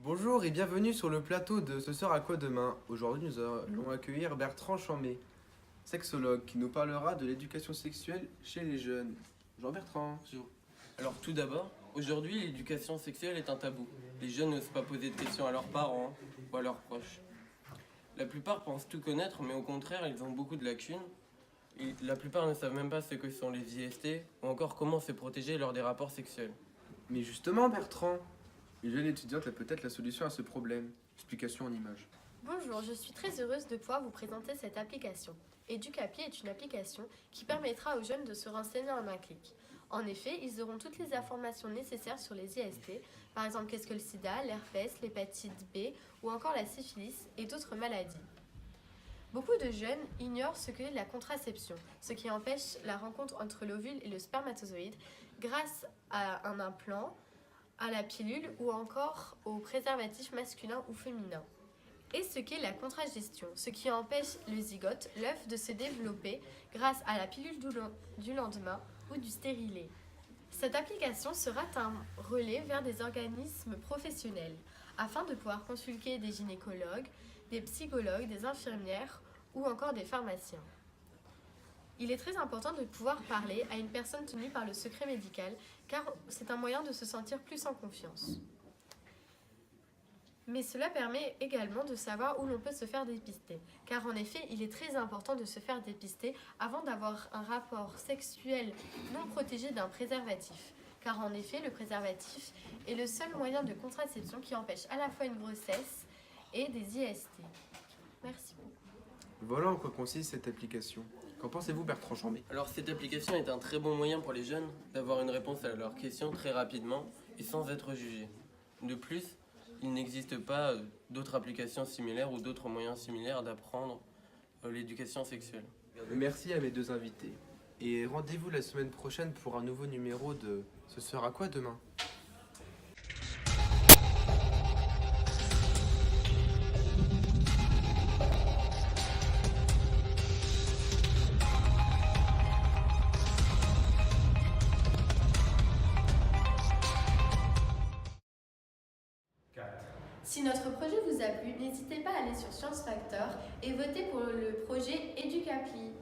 Bonjour et bienvenue sur le plateau de Ce sera quoi demain. Aujourd'hui, nous allons accueillir Bertrand Chamé, sexologue, qui nous parlera de l'éducation sexuelle chez les jeunes. Bonjour Bertrand. Bonjour. Alors tout d'abord, aujourd'hui l'éducation sexuelle est un tabou. Les jeunes n'osent pas poser de questions à leurs parents ou à leurs proches. La plupart pensent tout connaître, mais au contraire ils ont beaucoup de lacunes. Et la plupart ne savent même pas ce que sont les IST ou encore comment se protéger lors des rapports sexuels. Mais justement Bertrand, une jeune étudiante a peut-être la solution à ce problème. Explication en images. Bonjour, je suis très heureuse de pouvoir vous présenter cette application. Educapi est une application qui permettra aux jeunes de se renseigner en un clic. En effet, ils auront toutes les informations nécessaires sur les IST, par exemple qu'est-ce que le sida, l'herpès, l'hépatite B ou encore la syphilis et d'autres maladies. Beaucoup de jeunes ignorent ce qu'est la contraception, ce qui empêche la rencontre entre l'ovule et le spermatozoïde grâce à un implant, à la pilule ou encore au préservatif masculin ou féminin. Et ce qu'est la contragestion, ce qui empêche le zygote, l'œuf, de se développer grâce à la pilule du lendemain ou du stérilet. Cette application sera un relais vers des organismes professionnels afin de pouvoir consulter des gynécologues, des psychologues, des infirmières ou encore des pharmaciens. Il est très important de pouvoir parler à une personne tenue par le secret médical car c'est un moyen de se sentir plus en confiance. Mais cela permet également de savoir où l'on peut se faire dépister, car en effet, il est très important de se faire dépister avant d'avoir un rapport sexuel non protégé d'un préservatif, car en effet, le préservatif est le seul moyen de contraception qui empêche à la fois une grossesse et des IST. Merci beaucoup. Voilà en quoi consiste cette application. Qu'en pensez-vous Bertrand Chamé? Alors cette application est un très bon moyen pour les jeunes d'avoir une réponse à leurs questions très rapidement et sans être jugés. De plus, il n'existe pas d'autres applications similaires ou d'autres moyens similaires d'apprendre l'éducation sexuelle. Merci à mes deux invités. Et rendez-vous la semaine prochaine pour un nouveau numéro de Ce sera quoi demain? Si notre projet vous a plu, n'hésitez pas à aller sur Science Factor et voter pour le projet Educapi.